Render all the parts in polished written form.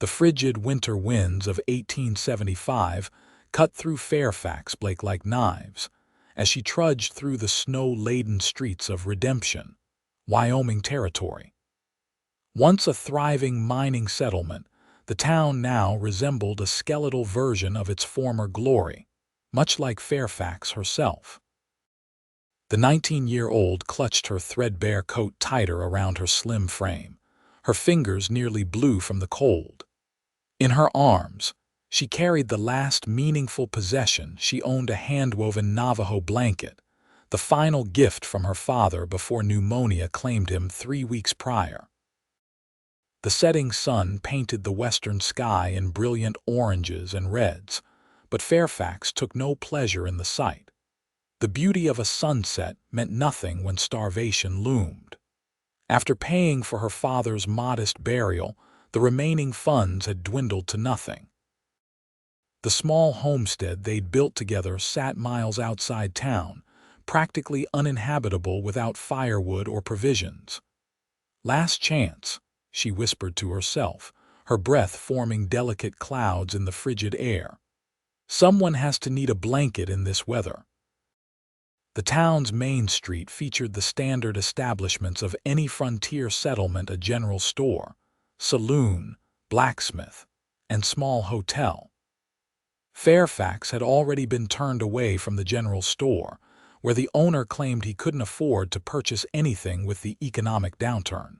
The frigid winter winds of 1875 cut through Fairfax Blake like knives as she trudged through the snow-laden streets of Redemption, Wyoming territory. Once a thriving mining settlement, the town now resembled a skeletal version of its former glory, much like Fairfax herself. The 19-year-old clutched her threadbare coat tighter around her slim frame, her fingers nearly blue from the cold. In her arms, she carried the last meaningful possession. She owned a hand-woven Navajo blanket, the final gift from her father before pneumonia claimed him 3 weeks prior. The setting sun painted the western sky in brilliant oranges and reds, but Fairfax took no pleasure in the sight. The beauty of a sunset meant nothing when starvation loomed. After paying for her father's modest burial, the remaining funds had dwindled to nothing. The small homestead they'd built together sat miles outside town, practically uninhabitable without firewood or provisions. "Last chance," she whispered to herself, her breath forming delicate clouds in the frigid air. "Someone has to need a blanket in this weather." The town's main street featured the standard establishments of any frontier settlement: a general store, saloon, blacksmith, and small hotel. Fairfax had already been turned away from the general store, where the owner claimed he couldn't afford to purchase anything with the economic downturn.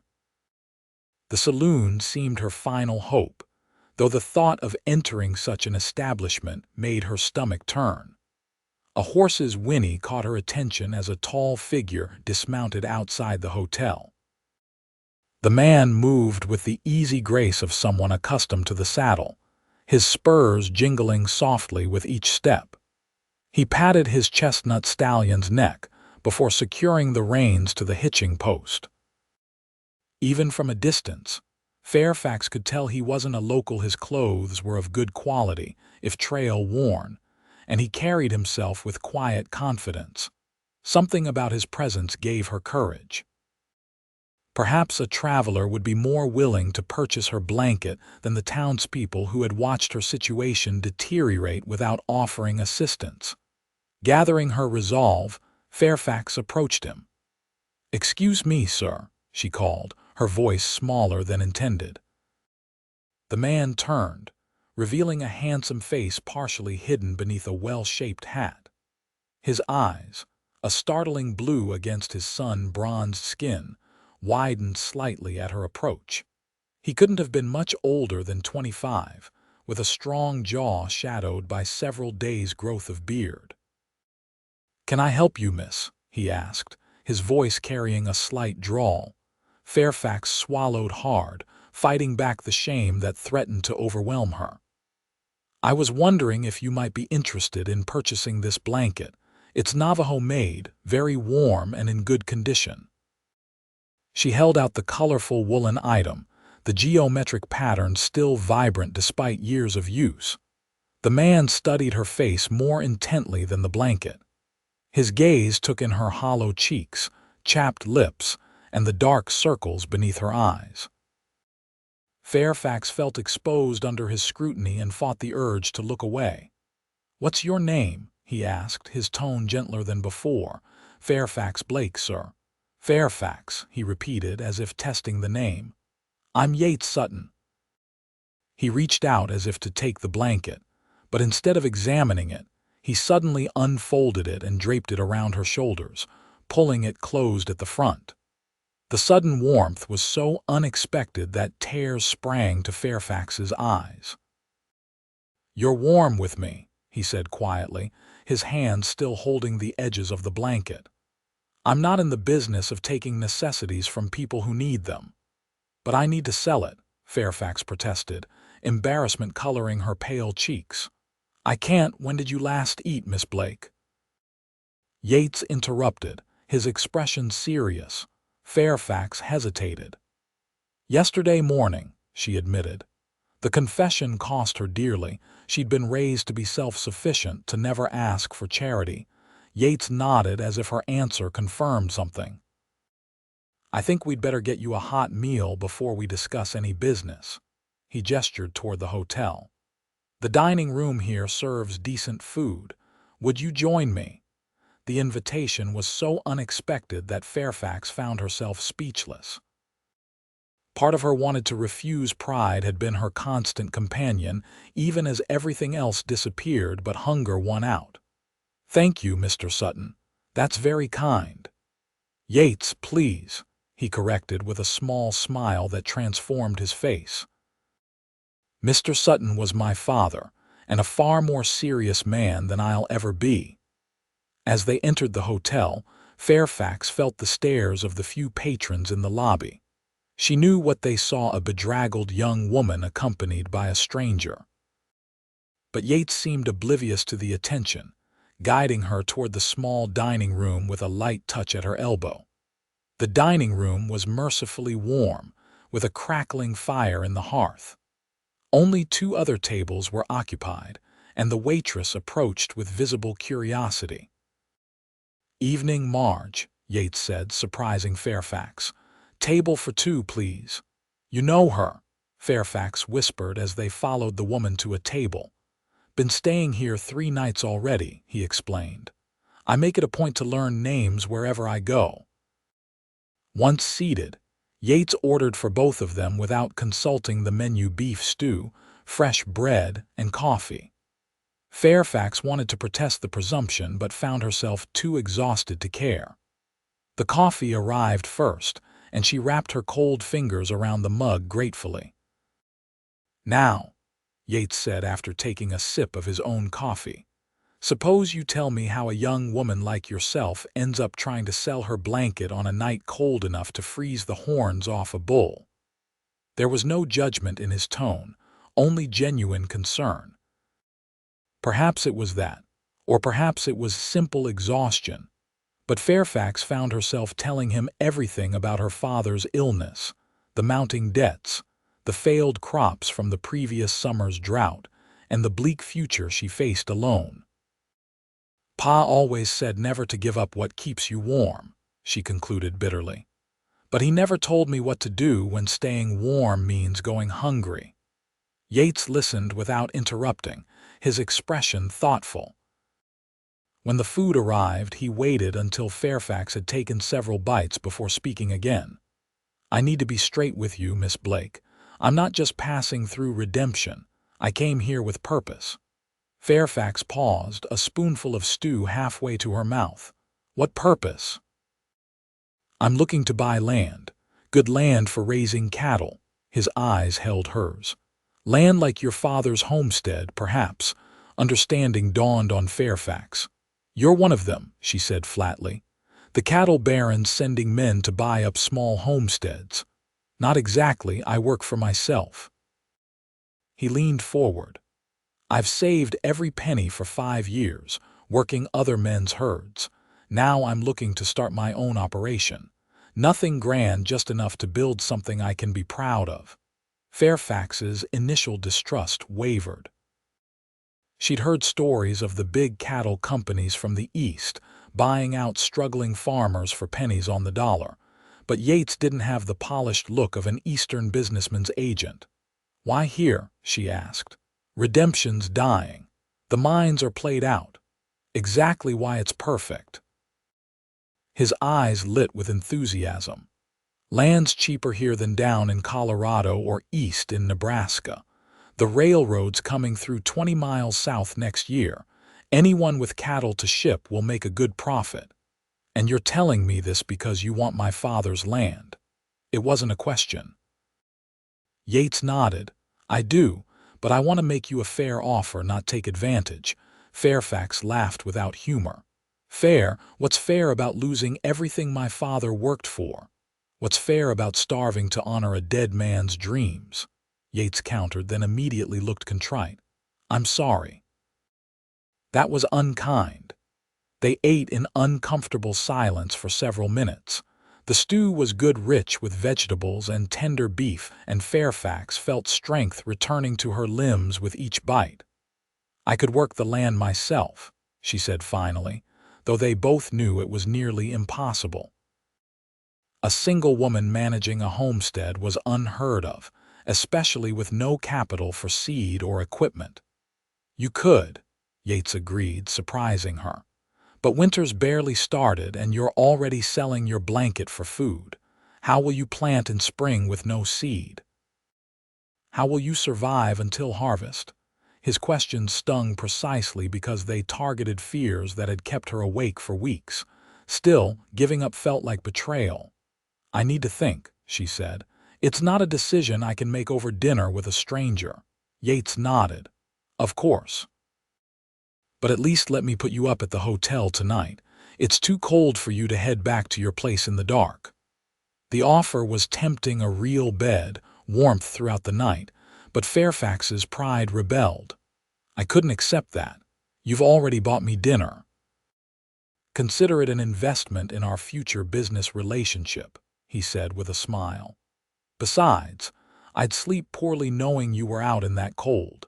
The saloon seemed her final hope, though the thought of entering such an establishment made her stomach turn. A horse's whinny caught her attention as a tall figure dismounted outside the hotel. The man moved with the easy grace of someone accustomed to the saddle, his spurs jingling softly with each step. He patted his chestnut stallion's neck before securing the reins to the hitching post. Even from a distance, Fairfax could tell he wasn't a local. His clothes were of good quality, if trail-worn, and he carried himself with quiet confidence. Something about his presence gave her courage. Perhaps a traveler would be more willing to purchase her blanket than the townspeople who had watched her situation deteriorate without offering assistance. Gathering her resolve, Fairfax approached him. "Excuse me, sir," she called, her voice smaller than intended. The man turned, revealing a handsome face partially hidden beneath a well-shaped hat. His eyes, a startling blue against his sun-bronzed skin, widened slightly at her approach. He couldn't have been much older than 25, with a strong jaw shadowed by several days' growth of beard. "Can I help you, miss?" he asked, his voice carrying a slight drawl. Fairfax swallowed hard, fighting back the shame that threatened to overwhelm her. "I was wondering if you might be interested in purchasing this blanket. It's Navajo-made, very warm and in good condition." She held out the colorful woolen item, the geometric pattern still vibrant despite years of use. The man studied her face more intently than the blanket. His gaze took in her hollow cheeks, chapped lips, and the dark circles beneath her eyes. Fairfax felt exposed under his scrutiny and fought the urge to look away. "What's your name?" he asked, his tone gentler than before. "Fairfax Blake, sir." "Fairfax," he repeated as if testing the name. "I'm Yates Sutton." He reached out as if to take the blanket, but instead of examining it, he suddenly unfolded it and draped it around her shoulders, pulling it closed at the front. The sudden warmth was so unexpected that tears sprang to Fairfax's eyes. "You're warm with me," he said quietly, his hand still holding the edges of the blanket. "I'm not in the business of taking necessities from people who need them." "But I need to sell it," Fairfax protested, embarrassment coloring her pale cheeks. "I can't. When did you last eat, Miss Blake?" Yates interrupted, his expression serious. Fairfax hesitated. "Yesterday morning," she admitted. The confession cost her dearly. She'd been raised to be self-sufficient, to never ask for charity. Yates nodded as if her answer confirmed something. "I think we'd better get you a hot meal before we discuss any business." He gestured toward the hotel. "The dining room here serves decent food. Would you join me?" The invitation was so unexpected that Fairfax found herself speechless. Part of her wanted to refuse. Pride had been her constant companion, even as everything else disappeared, but hunger won out. "Thank you, Mr. Sutton. That's very kind." "Yates, please," he corrected with a small smile that transformed his face. "Mr. Sutton was my father, and a far more serious man than I'll ever be." As they entered the hotel, Fairfax felt the stares of the few patrons in the lobby. She knew what they saw: a bedraggled young woman accompanied by a stranger. But Yates seemed oblivious to the attention, guiding her toward the small dining room with a light touch at her elbow. The dining room was mercifully warm, with a crackling fire in the hearth. Only 2 other tables were occupied, and the waitress approached with visible curiosity. "Evening, Marge," Yates said, surprising Fairfax. "Table for 2, please." "You know her," Fairfax whispered as they followed the woman to a table. "Been staying here 3 nights already," he explained. "I make it a point to learn names wherever I go." Once seated, Yates ordered for both of them without consulting the menu: beef stew, fresh bread, and coffee. Fairfax wanted to protest the presumption but found herself too exhausted to care. The coffee arrived first, and she wrapped her cold fingers around the mug gratefully. "Now," Yates said after taking a sip of his own coffee, "suppose you tell me how a young woman like yourself ends up trying to sell her blanket on a night cold enough to freeze the horns off a bull." There was no judgment in his tone, only genuine concern. Perhaps it was that, or perhaps it was simple exhaustion. But Fairfax found herself telling him everything about her father's illness, the mounting debts, the failed crops from the previous summer's drought, and the bleak future she faced alone. "Pa always said never to give up what keeps you warm," she concluded bitterly. "But he never told me what to do when staying warm means going hungry." Yates listened without interrupting, his expression thoughtful. When the food arrived, he waited until Fairfax had taken several bites before speaking again. "I need to be straight with you, Miss Blake. I'm not just passing through redemption. I came here with purpose." Fairfax paused, a spoonful of stew halfway to her mouth. "What purpose?" "I'm looking to buy land. Good land for raising cattle." His eyes held hers. "Land like your father's homestead, perhaps." Understanding dawned on Fairfax. "You're one of them," she said flatly. "The cattle barons sending men to buy up small homesteads." "Not exactly. I work for myself." He leaned forward. "I've saved every penny for 5 years, working other men's herds. Now I'm looking to start my own operation. Nothing grand, just enough to build something I can be proud of." Fairfax's initial distrust wavered. She'd heard stories of the big cattle companies from the East, buying out struggling farmers for pennies on the dollar. But Yates didn't have the polished look of an Eastern businessman's agent. "Why here?" she asked. "Redemption's dying. The mines are played out. Exactly why it's perfect." His eyes lit with enthusiasm. "Land's cheaper here than down in Colorado or east in Nebraska. The railroad's coming through 20 miles south next year. Anyone with cattle to ship will make a good profit. And you're telling me this because you want my father's land." It wasn't a question. Yates nodded. "I do, but I want to make you a fair offer, not take advantage." Fairfax laughed without humor. "Fair? What's fair about losing everything my father worked for? What's fair about starving to honor a dead man's dreams?" Yates countered, then immediately looked contrite. "I'm sorry." That was unkind. They ate in uncomfortable silence for several minutes. The stew was good, rich with vegetables and tender beef, and Fairfax felt strength returning to her limbs with each bite. "I could work the land myself," she said finally, though they both knew it was nearly impossible. A single woman managing a homestead was unheard of, especially with no capital for seed or equipment. You could, Yates agreed, surprising her. But winter's barely started and you're already selling your blanket for food. How will you plant in spring with no seed? How will you survive until harvest? His questions stung precisely because they targeted fears that had kept her awake for weeks. Still, giving up felt like betrayal. I need to think, she said. It's not a decision I can make over dinner with a stranger. Yates nodded. Of course. But at least let me put you up at the hotel tonight. It's too cold for you to head back to your place in the dark. The offer was tempting, a real bed, warmth throughout the night, but Fairfax's pride rebelled. I couldn't accept that. You've already bought me dinner. Consider it an investment in our future business relationship, he said with a smile. Besides, I'd sleep poorly knowing you were out in that cold.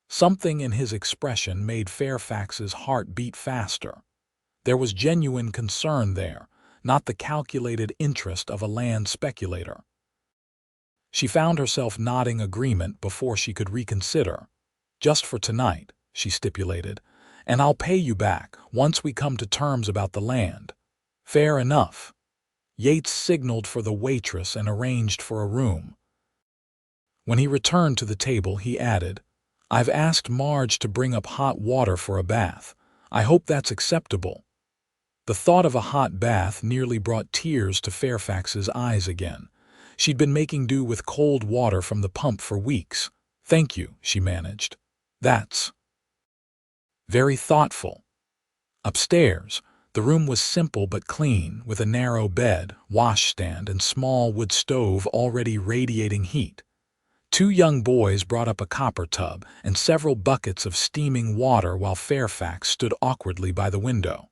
Something in his expression made Fairfax's heart beat faster. There was genuine concern there, not the calculated interest of a land speculator. She found herself nodding agreement before she could reconsider. Just for tonight, she stipulated, and I'll pay you back once we come to terms about the land. Fair enough. Yates signaled for the waitress and arranged for a room. When he returned to the table, he added, I've asked Marge to bring up hot water for a bath. I hope that's acceptable. The thought of a hot bath nearly brought tears to Fairfax's eyes again. She'd been making do with cold water from the pump for weeks. Thank you, she managed. That's very thoughtful. Upstairs, the room was simple but clean, with a narrow bed, washstand, and small wood stove already radiating heat. Two young boys brought up a copper tub and several buckets of steaming water while Fairfax stood awkwardly by the window.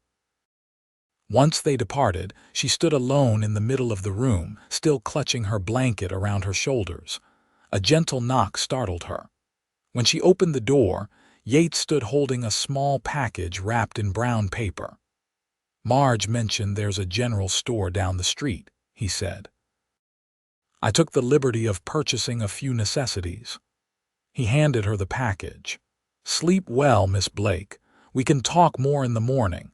Once they departed, she stood alone in the middle of the room, still clutching her blanket around her shoulders. A gentle knock startled her. When she opened the door, Yates stood holding a small package wrapped in brown paper. Marge mentioned there's a general store down the street, he said. I took the liberty of purchasing a few necessities. He handed her the package. Sleep well, Miss Blake. We can talk more in the morning.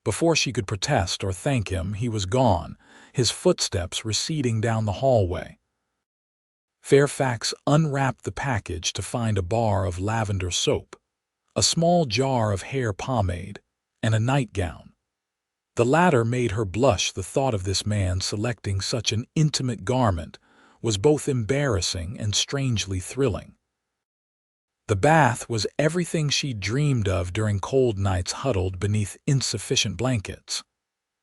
Before she could protest or thank him, he was gone, his footsteps receding down the hallway. Fairfax unwrapped the package to find a bar of lavender soap, a small jar of hair pomade, and a nightgown. The latter made her blush. The thought of this man selecting such an intimate garment was both embarrassing and strangely thrilling. The bath was everything she dreamed of during cold nights huddled beneath insufficient blankets.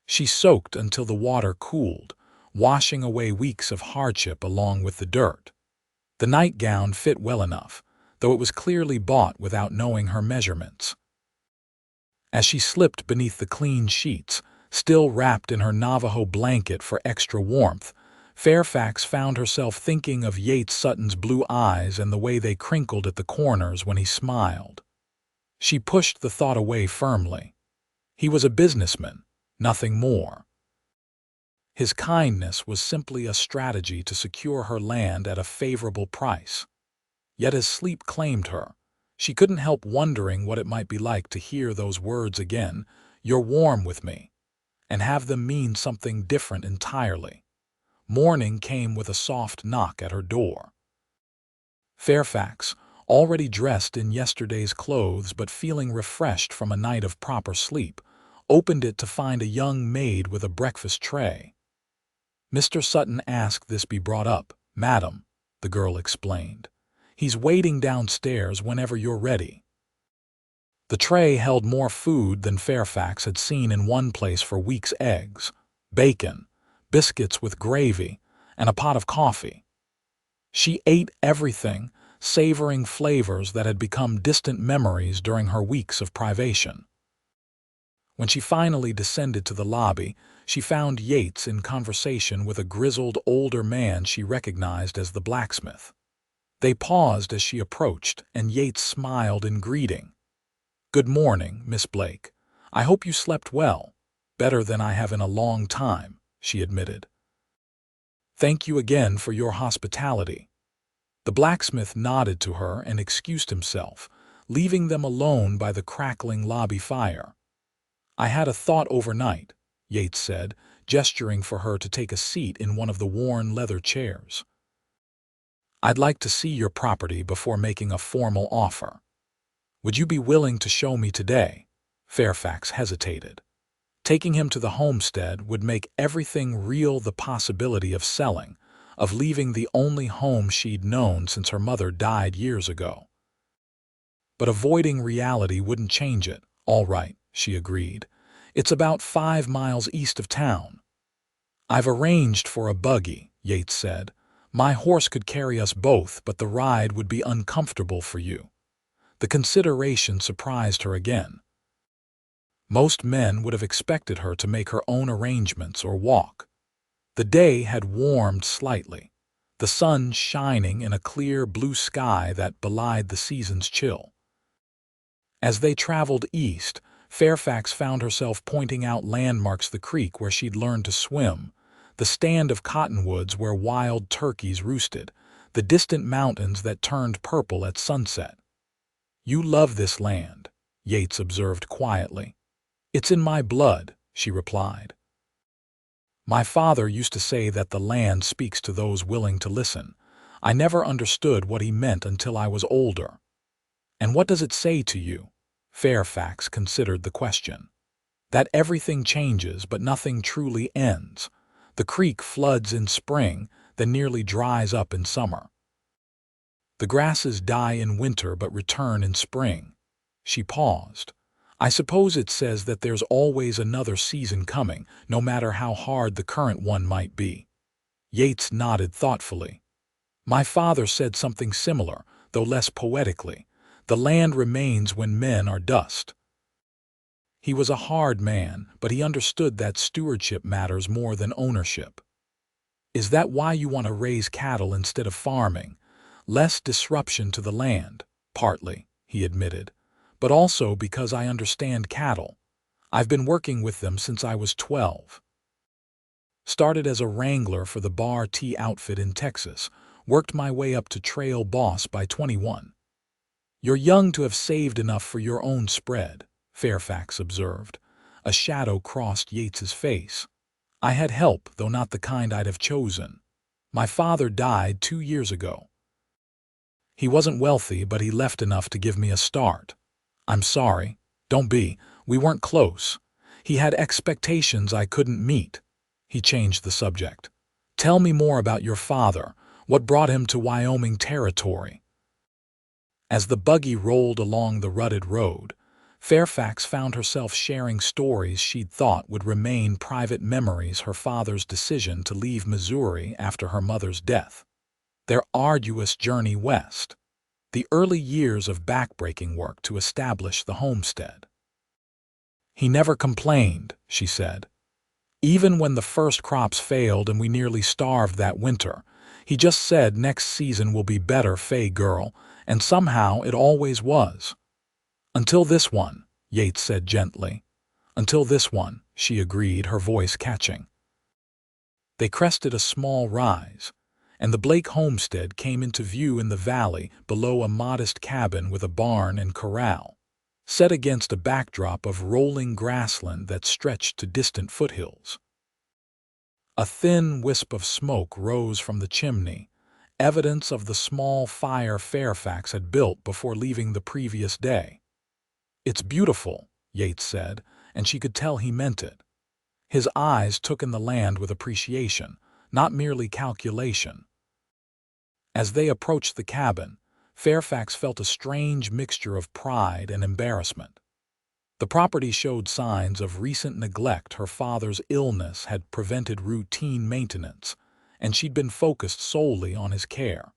She soaked until the water cooled, washing away weeks of hardship along with the dirt. The nightgown fit well enough, though it was clearly bought without knowing her measurements. As she slipped beneath the clean sheets, still wrapped in her Navajo blanket for extra warmth, Fairfax found herself thinking of Yates Sutton's blue eyes and the way they crinkled at the corners when he smiled. She pushed the thought away firmly. He was a businessman, nothing more. His kindness was simply a strategy to secure her land at a favorable price. Yet as sleep claimed her, she couldn't help wondering what it might be like to hear those words again, "You're warm with me," and have them mean something different entirely. Morning came with a soft knock at her door. Fairfax, already dressed in yesterday's clothes but feeling refreshed from a night of proper sleep, opened it to find a young maid with a breakfast tray. Mr. Sutton asked this be brought up, madam, the girl explained. He's waiting downstairs whenever you're ready. The tray held more food than Fairfax had seen in one place for weeks: eggs, bacon, biscuits with gravy, and a pot of coffee. She ate everything, savoring flavors that had become distant memories during her weeks of privation. When she finally descended to the lobby, she found Yates in conversation with a grizzled older man she recognized as the blacksmith. They paused as she approached, and Yates smiled in greeting. "Good morning, Miss Blake. I hope you slept well. Better than I have in a long time," she admitted. "Thank you again for your hospitality." The blacksmith nodded to her and excused himself, leaving them alone by the crackling lobby fire. "I had a thought overnight," Yates said, gesturing for her to take a seat in one of the worn leather chairs. "I'd like to see your property before making a formal offer. Would you be willing to show me today?" Fairfax hesitated. Taking him to the homestead would make everything real, the possibility of selling, of leaving the only home she'd known since her mother died years ago. But avoiding reality wouldn't change it. "All right," she agreed. "It's about 5 miles east of town." "I've arranged for a buggy," Yates said. "My horse could carry us both, but the ride would be uncomfortable for you." The consideration surprised her again. Most men would have expected her to make her own arrangements or walk. The day had warmed slightly, the sun shining in a clear blue sky that belied the season's chill. As they traveled east, Fairfax found herself pointing out landmarks: the creek where she'd learned to swim, the stand of cottonwoods where wild turkeys roosted, the distant mountains that turned purple at sunset. "You love this land," Yates observed quietly. "It's in my blood," she replied. "My father used to say that the land speaks to those willing to listen. I never understood what he meant until I was older." "And what does it say to you?" Fairfax considered the question. "That everything changes, but nothing truly ends. The creek floods in spring, then nearly dries up in summer. The grasses die in winter but return in spring." She paused. "I suppose it says that there's always another season coming, no matter how hard the current one might be." Yates nodded thoughtfully. "My father said something similar, though less poetically. The land remains when men are dust." He was a hard man, but he understood that stewardship matters more than ownership. "Is that why you want to raise cattle instead of farming? Less disruption to the land?" "Partly," he admitted, "but also because I understand cattle. I've been working with them since I was 12. Started as a wrangler for the Bar T outfit in Texas, worked my way up to trail boss by 21. "You're young to have saved enough for your own spread," Fairfax observed. A shadow crossed Yates's face. "I had help, though not the kind I'd have chosen. My father died 2 years ago. He wasn't wealthy, but he left enough to give me a start." "I'm sorry." "Don't be. We weren't close. He had expectations I couldn't meet." He changed the subject. "Tell me more about your father. What brought him to Wyoming territory?" As the buggy rolled along the rutted road, Fairfax found herself sharing stories she'd thought would remain private memories: her father's decision to leave Missouri after her mother's death, their arduous journey west, the early years of backbreaking work to establish the homestead. "He never complained," she said. "Even when the first crops failed and we nearly starved that winter, he just said next season will be better, Fay girl, and somehow it always was." "Until this one," Yates said gently. "Until this one," she agreed, her voice catching. They crested a small rise, and the Blake homestead came into view in the valley below, a modest cabin with a barn and corral, set against a backdrop of rolling grassland that stretched to distant foothills. A thin wisp of smoke rose from the chimney, evidence of the small fire Fairfax had built before leaving the previous day. "It's beautiful," Yates said, and she could tell he meant it. His eyes took in the land with appreciation, not merely calculation. As they approached the cabin, Fairfax felt a strange mixture of pride and embarrassment. The property showed signs of recent neglect. Her father's illness had prevented routine maintenance, and she'd been focused solely on his care.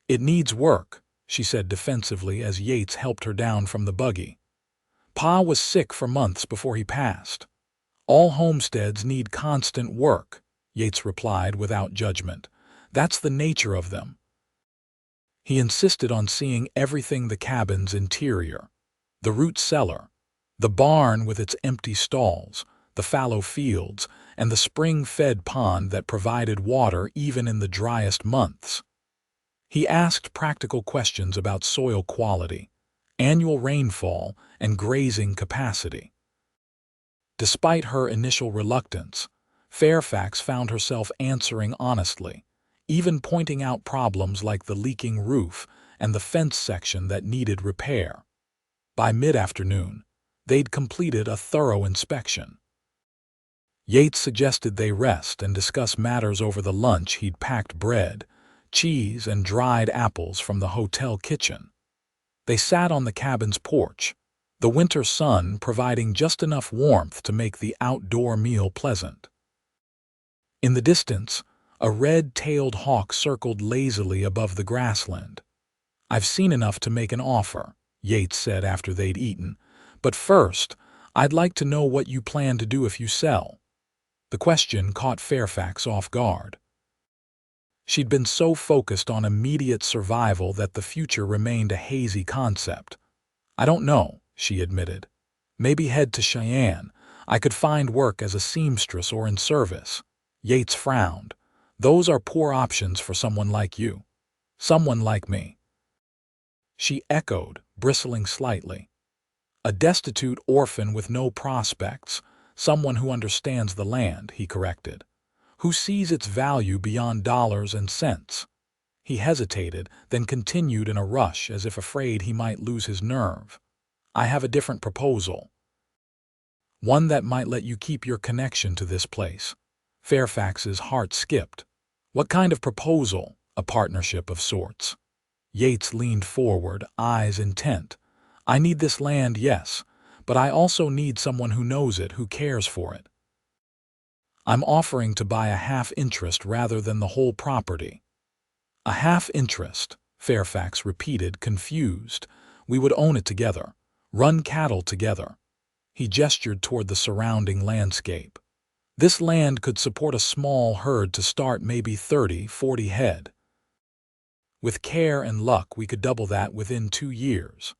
"It needs work," she said defensively as Yates helped her down from the buggy. "Pa was sick for months before he passed." "All homesteads need constant work," Yates replied without judgment. "That's the nature of them." He insisted on seeing everything: the cabin's interior, the root cellar, the barn with its empty stalls, the fallow fields, and the spring-fed pond that provided water even in the driest months. He asked practical questions about soil quality, annual rainfall, and grazing capacity. Despite her initial reluctance, Fairfax found herself answering honestly, even pointing out problems like the leaking roof and the fence section that needed repair. By mid-afternoon, they'd completed a thorough inspection. Yates suggested they rest and discuss matters over the lunch he'd packed: bread, cheese, and dried apples from the hotel kitchen. They sat on the cabin's porch, the winter sun providing just enough warmth to make the outdoor meal pleasant. In the distance, a red-tailed hawk circled lazily above the grassland. "I've seen enough to make an offer," Yates said after they'd eaten, "but first, I'd like to know what you plan to do if you sell." The question caught Fairfax off guard. She'd been so focused on immediate survival that the future remained a hazy concept. "I don't know," she admitted. "Maybe head to Cheyenne. I could find work as a seamstress or in service." Yates frowned. "Those are poor options for someone like you." "Someone like me," she echoed, bristling slightly. "A destitute orphan with no prospects, someone who understands the land," he corrected. "Who sees its value beyond dollars and cents." He hesitated, then continued in a rush as if afraid he might lose his nerve. "I have a different proposal. One that might let you keep your connection to this place." Fairfax's heart skipped. "What kind of proposal?" "A partnership of sorts." Yates leaned forward, eyes intent. "I need this land, yes, but I also need someone who knows it, who cares for it. I'm offering to buy a half interest rather than the whole property." "A half interest," Fairfax repeated, confused. "We would own it together, run cattle together." He gestured toward the surrounding landscape. "This land could support a small herd to start, maybe 30, 40 head. With care and luck, we could double that within 2 years."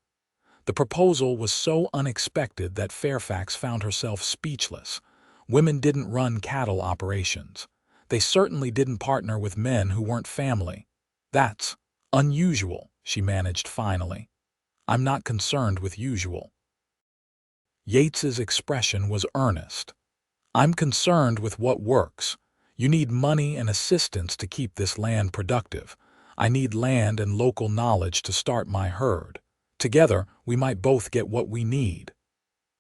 The proposal was so unexpected that Fairfax found herself speechless. Women didn't run cattle operations. They certainly didn't partner with men who weren't family. "That's unusual," she managed finally. "I'm not concerned with usual." Yates's expression was earnest. "I'm concerned with what works. You need money and assistance to keep this land productive. I need land and local knowledge to start my herd. Together, we might both get what we need.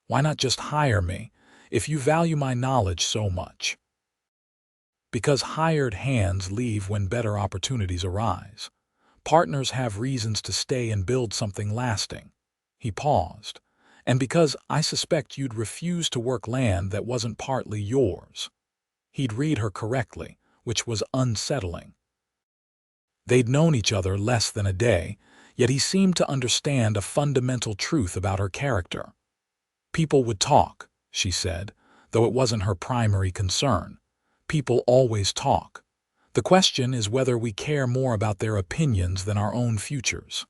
Why not just hire me, if you value my knowledge so much?" "Because hired hands leave when better opportunities arise. Partners have reasons to stay and build something lasting." He paused. "And because I suspect you'd refuse to work land that wasn't partly yours." He'd read her correctly, which was unsettling. They'd known each other less than a day, yet he seemed to understand a fundamental truth about her character. "People would talk," she said, though it wasn't her primary concern. "People always talk. The question is whether we care more about their opinions than our own futures."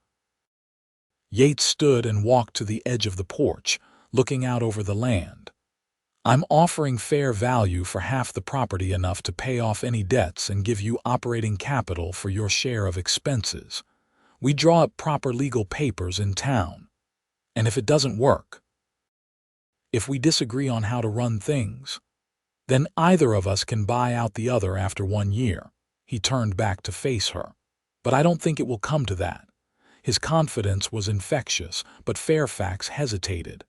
Yates stood and walked to the edge of the porch, looking out over the land. "I'm offering fair value for half the property, enough to pay off any debts and give you operating capital for your share of expenses. We draw up proper legal papers in town. And if it doesn't work, if we disagree on how to run things, then either of us can buy out the other after 1 year." He turned back to face her. "But I don't think it will come to that." His confidence was infectious, but Fairfax hesitated.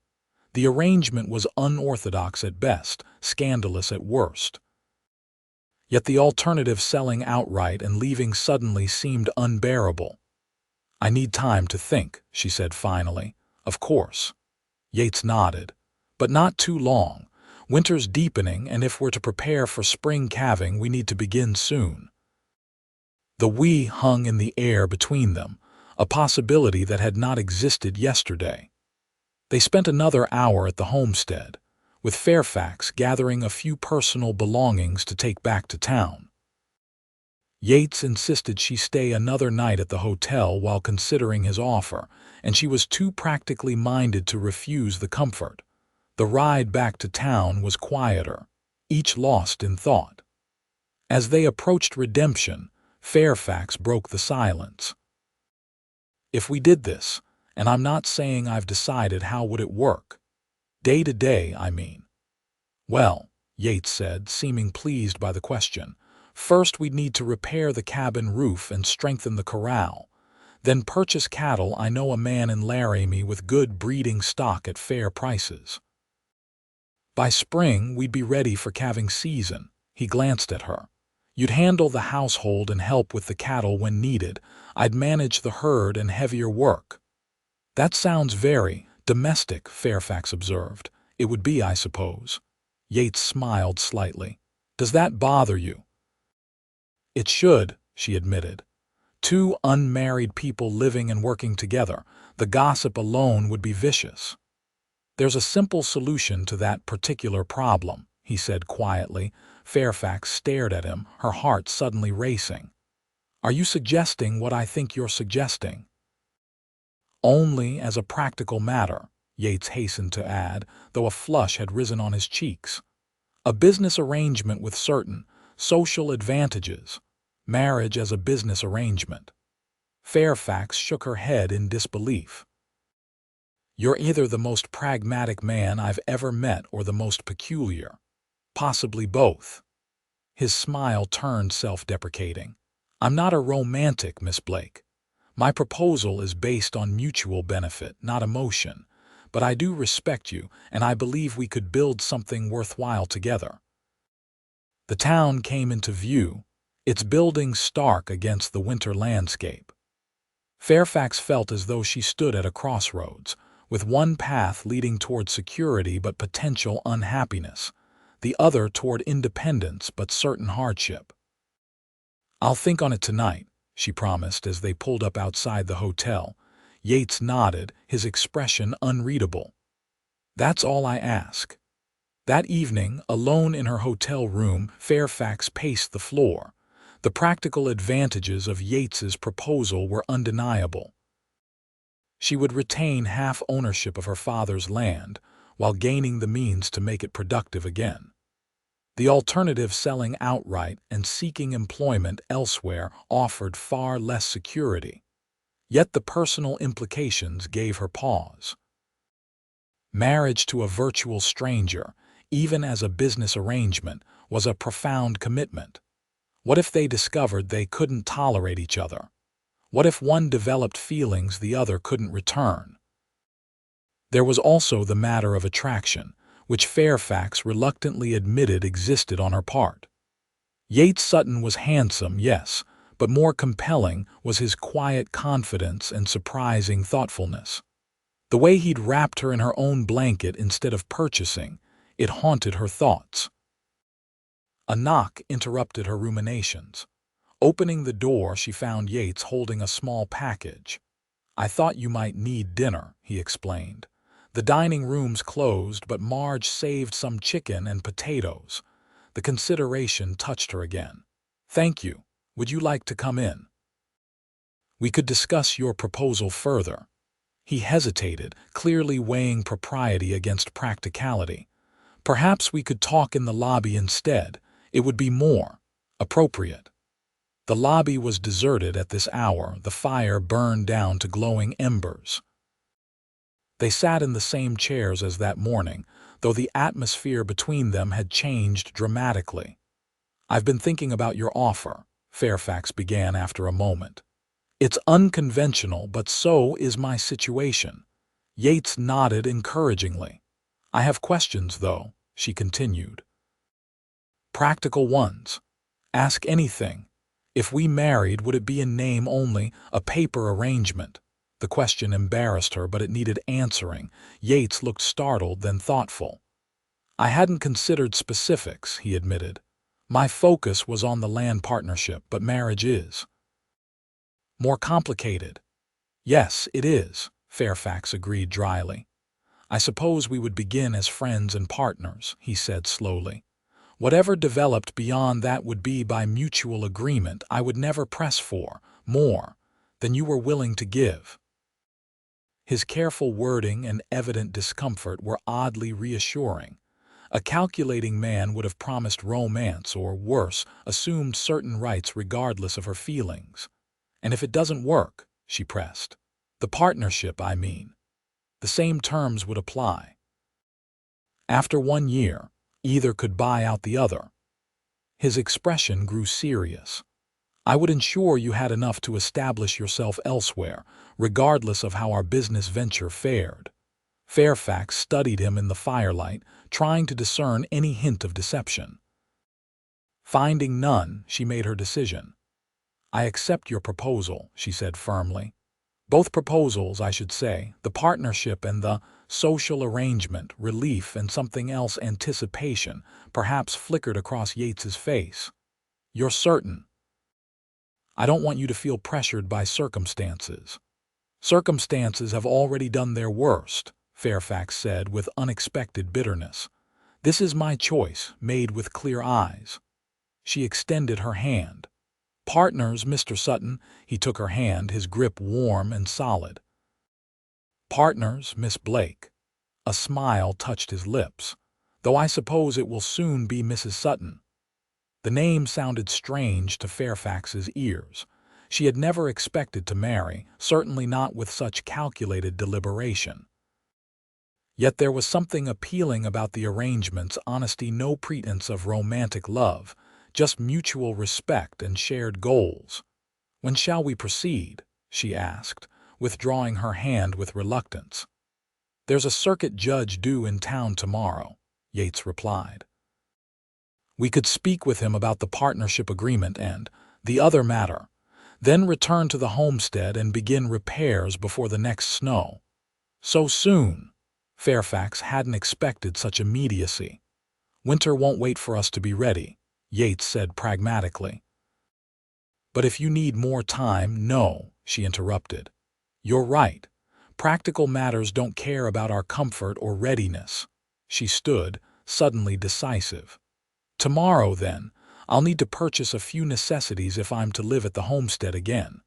The arrangement was unorthodox at best, scandalous at worst. Yet the alternative, selling outright and leaving suddenly, seemed unbearable. "I need time to think," she said finally. "Of course." Yates nodded. "But not too long. Winter's deepening, and if we're to prepare for spring calving, we need to begin soon." The "we" hung in the air between them, a possibility that had not existed yesterday. They spent another hour at the homestead, with Fairfax gathering a few personal belongings to take back to town. Yates insisted she stay another night at the hotel while considering his offer, and she was too practically minded to refuse the comfort. The ride back to town was quieter, each lost in thought. As they approached redemption, Fairfax broke the silence. If we did this, and I'm not saying I've decided how would it work. Day to day, I mean. Well, Yates said, seeming pleased by the question, first we'd need to repair the cabin roof and strengthen the corral. Then purchase cattle. I know a man in Laramie with good breeding stock at fair prices. By spring, we'd be ready for calving season. He glanced at her. You'd handle the household and help with the cattle when needed. I'd manage the herd and heavier work. That sounds very domestic, Fairfax observed. It would be, I suppose. Yates smiled slightly. Does that bother you? It should, she admitted. Two unmarried people living and working together. The gossip alone would be vicious. There's a simple solution to that particular problem, he said quietly. Fairfax stared at him, her heart suddenly racing. Are you suggesting what I think you're suggesting? Only as a practical matter, Yates hastened to add, though a flush had risen on his cheeks. A business arrangement with certain social advantages. Marriage as a business arrangement. Fairfax shook her head in disbelief. You're either the most pragmatic man I've ever met or the most peculiar. Possibly both. His smile turned self-deprecating. I'm not a romantic, Miss Blake. My proposal is based on mutual benefit, not emotion. But I do respect you, and I believe we could build something worthwhile together. The town came into view, its buildings stark against the winter landscape. Fairfax felt as though she stood at a crossroads, with one path leading toward security but potential unhappiness, the other toward independence but certain hardship. I'll think on it tonight, she promised as they pulled up outside the hotel. Yates nodded, his expression unreadable. That's all I ask. That evening, alone in her hotel room, Fairfax paced the floor. The practical advantages of Yates's proposal were undeniable. She would retain half ownership of her father's land, while gaining the means to make it productive again. The alternative, selling outright and seeking employment elsewhere, offered far less security. Yet the personal implications gave her pause. Marriage to a virtual stranger, even as a business arrangement, was a profound commitment. What if they discovered they couldn't tolerate each other? What if one developed feelings the other couldn't return? There was also the matter of attraction, which Fairfax reluctantly admitted existed on her part. Yates Sutton was handsome, yes, but more compelling was his quiet confidence and surprising thoughtfulness. The way he'd wrapped her in her own blanket instead of purchasing, it haunted her thoughts. A knock interrupted her ruminations. Opening the door, she found Yates holding a small package. I thought you might need dinner, he explained. The dining room's closed, but Marge saved some chicken and potatoes. The consideration touched her again. Thank you. Would you like to come in? We could discuss your proposal further. He hesitated, clearly weighing propriety against practicality. Perhaps we could talk in the lobby instead. It would be more appropriate. The lobby was deserted at this hour, the fire burned down to glowing embers. They sat in the same chairs as that morning, though the atmosphere between them had changed dramatically. I've been thinking about your offer, Fairfax began after a moment. It's unconventional, but so is my situation. Yates nodded encouragingly. I have questions, though, she continued. Practical ones. Ask anything. If we married, would it be in name only, a paper arrangement? The question embarrassed her, but it needed answering. Yates looked startled, then thoughtful. I hadn't considered specifics, he admitted. My focus was on the land partnership, but marriage is more complicated. Yes, it is, Fairfax agreed dryly. I suppose we would begin as friends and partners, he said slowly. Whatever developed beyond that would be by mutual agreement. I would never press for more than you were willing to give. His careful wording and evident discomfort were oddly reassuring. A calculating man would have promised romance or, worse, assumed certain rights regardless of her feelings. "And if it doesn't work," she pressed. "The partnership, I mean. The same terms would apply. After 1 year, either could buy out the other." His expression grew serious. "I would ensure you had enough to establish yourself elsewhere, regardless of how our business venture fared." Fairfax studied him in the firelight, trying to discern any hint of deception. Finding none, she made her decision. "I accept your proposal," she said firmly. "Both proposals, I should say, the partnership and the social arrangement." Relief and something else, anticipation, perhaps, flickered across Yates's face. "You're certain?" "I don't want you to feel pressured by circumstances." "Circumstances have already done their worst," Fairfax said with unexpected bitterness. "This is my choice, made with clear eyes." She extended her hand. "Partners, Mr. Sutton." He took her hand, his grip warm and solid. "Partners, Miss Blake." A smile touched his lips. "Though I suppose it will soon be Mrs. Sutton." The name sounded strange to Fairfax's ears. She had never expected to marry, certainly not with such calculated deliberation. Yet there was something appealing about the arrangement's honesty, no pretense of romantic love, just mutual respect and shared goals. "When shall we proceed?" she asked, withdrawing her hand with reluctance. "There's a circuit judge due in town tomorrow," Yates replied. "We could speak with him about the partnership agreement and the other matter, then return to the homestead and begin repairs before the next snow." "So soon?" Fairfax hadn't expected such immediacy. "Winter won't wait for us to be ready," Yates said pragmatically. "But if you need more time—" "No," she interrupted. "You're right. Practical matters don't care about our comfort or readiness." She stood, suddenly decisive. "Tomorrow, then. I'll need to purchase a few necessities if I'm to live at the homestead again."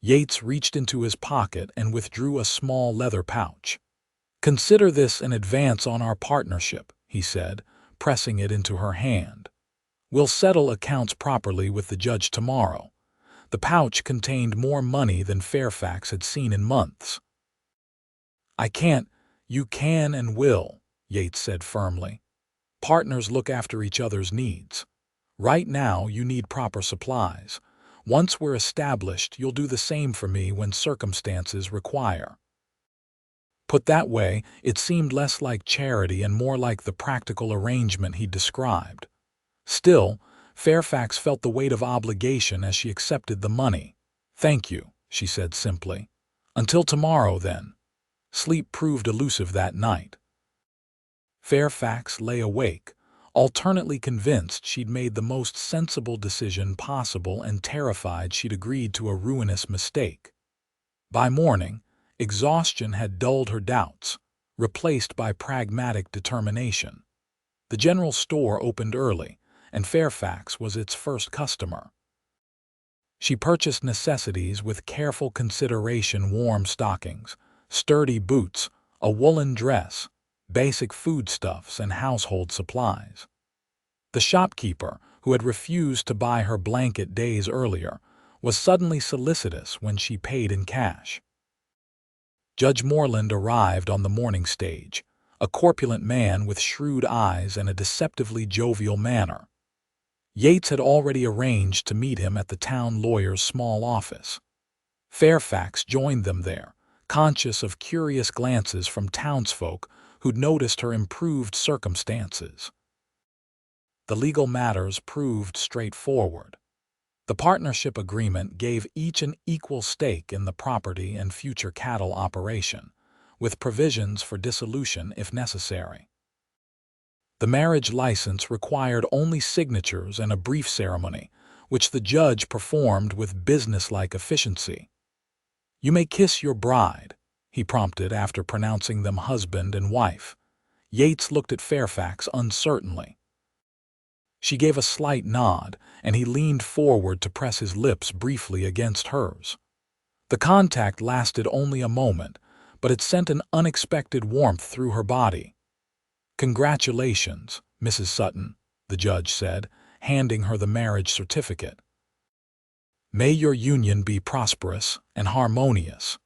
Yates reached into his pocket and withdrew a small leather pouch. "Consider this an advance on our partnership," he said, pressing it into her hand. "We'll settle accounts properly with the judge tomorrow." The pouch contained more money than Fairfax had seen in months. "I can't—" "You can and will," Yates said firmly. "Partners look after each other's needs. Right now, you need proper supplies. Once we're established, you'll do the same for me when circumstances require." Put that way, it seemed less like charity and more like the practical arrangement he described. Still, Fairfax felt the weight of obligation as she accepted the money. "Thank you," she said simply. "Until tomorrow, then." Sleep proved elusive that night. Fairfax lay awake, alternately convinced she'd made the most sensible decision possible and terrified she'd agreed to a ruinous mistake. By morning, exhaustion had dulled her doubts, replaced by pragmatic determination. The general store opened early, and Fairfax was its first customer. She purchased necessities with careful consideration: warm stockings, sturdy boots, a woolen dress, basic foodstuffs, and household supplies. The shopkeeper, who had refused to buy her blanket days earlier, was suddenly solicitous when she paid in cash. Judge Moreland arrived on the morning stage, a corpulent man with shrewd eyes and a deceptively jovial manner. Yates had already arranged to meet him at the town lawyer's small office. Fairfax joined them there, conscious of curious glances from townsfolk who'd noticed her improved circumstances. The legal matters proved straightforward. The partnership agreement gave each an equal stake in the property and future cattle operation, with provisions for dissolution if necessary. The marriage license required only signatures and a brief ceremony, which the judge performed with businesslike efficiency. "You may kiss your bride," he prompted after pronouncing them husband and wife. Yates looked at Fairfax uncertainly. She gave a slight nod, and he leaned forward to press his lips briefly against hers. The contact lasted only a moment, but it sent an unexpected warmth through her body. "Congratulations, Mrs. Sutton," the judge said, handing her the marriage certificate. "May your union be prosperous and harmonious."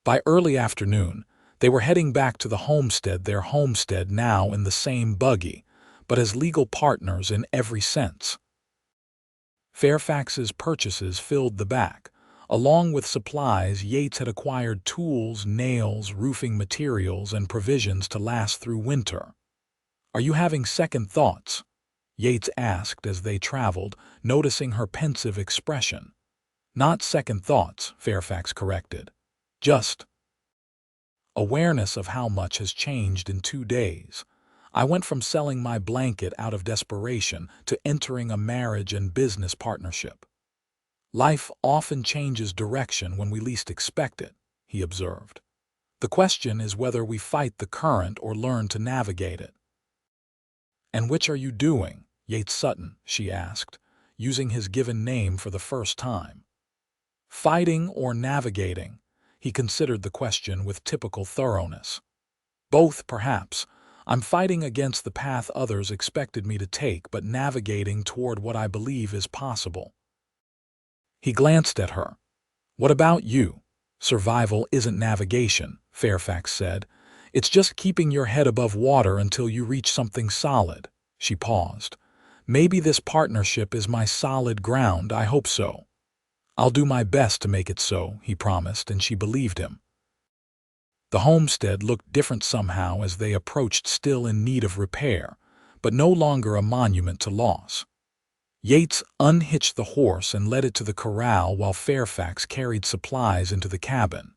By early afternoon, they were heading back to their homestead now in the same buggy, but as legal partners in every sense. Fairfax's purchases filled the back. Along with supplies, Yates had acquired tools, nails, roofing materials, and provisions to last through winter. "Are you having second thoughts?" Yates asked as they traveled, noticing her pensive expression. "Not second thoughts," Fairfax corrected. "Just awareness of how much has changed in 2 days. I went from selling my blanket out of desperation to entering a marriage and business partnership." "Life often changes direction when we least expect it," he observed. "The question is whether we fight the current or learn to navigate it." "And which are you doing, Yates Sutton?" she asked, using his given name for the first time. "Fighting or navigating?" He considered the question with typical thoroughness. "Both, perhaps. I'm fighting against the path others expected me to take, but navigating toward what I believe is possible." He glanced at her. "What about you?" "Survival isn't navigation," Fairfax said. "It's just keeping your head above water until you reach something solid." She paused. "Maybe this partnership is my solid ground. I hope so." "I'll do my best to make it so," he promised, and she believed him. The homestead looked different somehow as they approached, still in need of repair, but no longer a monument to loss. Yates unhitched the horse and led it to the corral while Fairfax carried supplies into the cabin.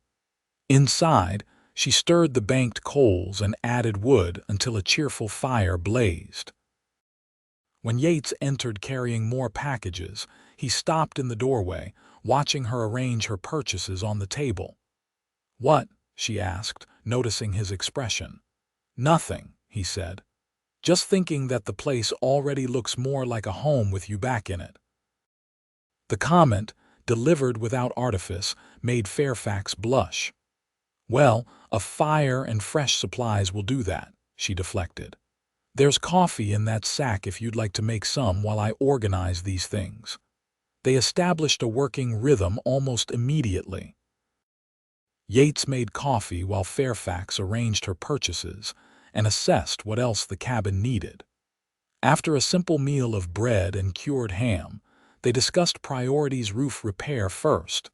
Inside, she stirred the banked coals and added wood until a cheerful fire blazed. When Yates entered carrying more packages, he stopped in the doorway, watching her arrange her purchases on the table. "What?" she asked, noticing his expression. "Nothing," he said. "Just thinking that the place already looks more like a home with you back in it." The comment, delivered without artifice, made Fairfax blush. "Well, a fire and fresh supplies will do that," she deflected. "There's coffee in that sack if you'd like to make some while I organize these things." They established a working rhythm almost immediately. Yates made coffee while Fairfax arranged her purchases and assessed what else the cabin needed. After a simple meal of bread and cured ham, they discussed priorities: roof repair first,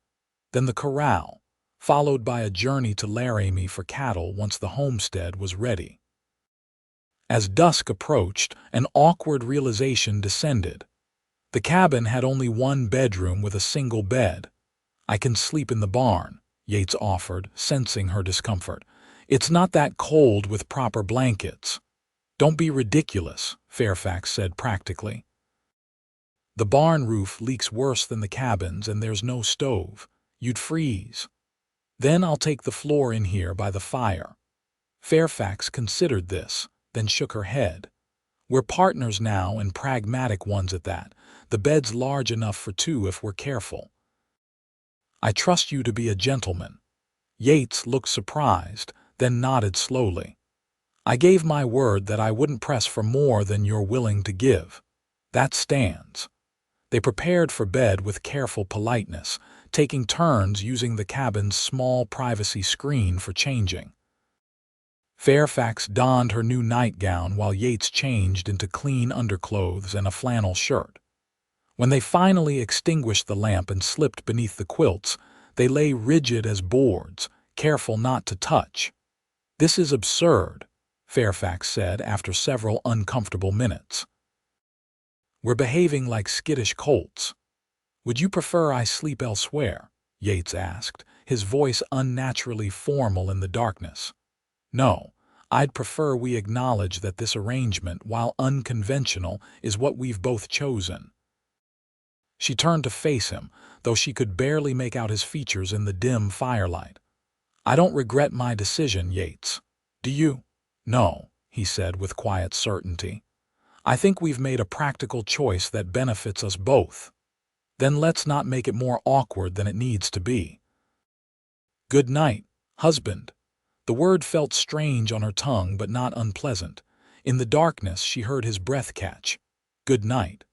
then the corral, followed by a journey to Laramie for cattle once the homestead was ready. As dusk approached, an awkward realization descended. The cabin had only one bedroom with a single bed. "I can sleep in the barn," Yates offered, sensing her discomfort. "It's not that cold with proper blankets." "Don't be ridiculous," Fairfax said practically. "The barn roof leaks worse than the cabin's and there's no stove. You'd freeze." "Then I'll take the floor in here by the fire." Fairfax considered this, then shook her head. "We're partners now, and pragmatic ones at that. The bed's large enough for 2 if we're careful." "I trust you to be a gentleman." Yates looked surprised, then nodded slowly. "I gave my word that I wouldn't press for more than you're willing to give. That stands." They prepared for bed with careful politeness, taking turns using the cabin's small privacy screen for changing. Fairfax donned her new nightgown while Yates changed into clean underclothes and a flannel shirt. When they finally extinguished the lamp and slipped beneath the quilts, they lay rigid as boards, careful not to touch. "This is absurd," Fairfax said after several uncomfortable minutes. "We're behaving like skittish colts." "Would you prefer I sleep elsewhere?" Yates asked, his voice unnaturally formal in the darkness. "No, I'd prefer we acknowledge that this arrangement, while unconventional, is what we've both chosen." She turned to face him, though she could barely make out his features in the dim firelight. "I don't regret my decision, Yates. Do you?" "No," he said with quiet certainty. "I think we've made a practical choice that benefits us both." "Then let's not make it more awkward than it needs to be." "Good night, husband." The word felt strange on her tongue but not unpleasant. In the darkness, she heard his breath catch. "Good night."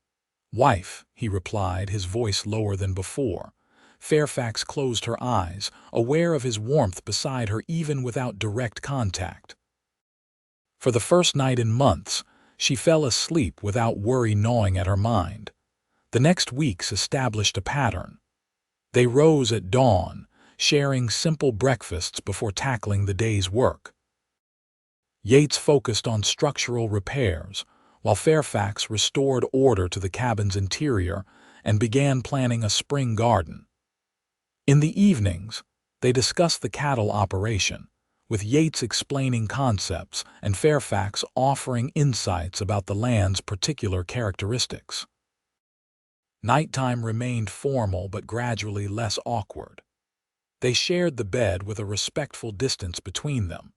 "Wife," he replied, his voice lower than before. Fairfax closed her eyes, aware of his warmth beside her even without direct contact. For the first night in months, she fell asleep without worry gnawing at her mind. The next weeks established a pattern. They rose at dawn, sharing simple breakfasts before tackling the day's work. Yates focused on structural repairs, while Fairfax restored order to the cabin's interior and began planning a spring garden. In the evenings, they discussed the cattle operation, with Yates explaining concepts and Fairfax offering insights about the land's particular characteristics. Nighttime remained formal but gradually less awkward. They shared the bed with a respectful distance between them,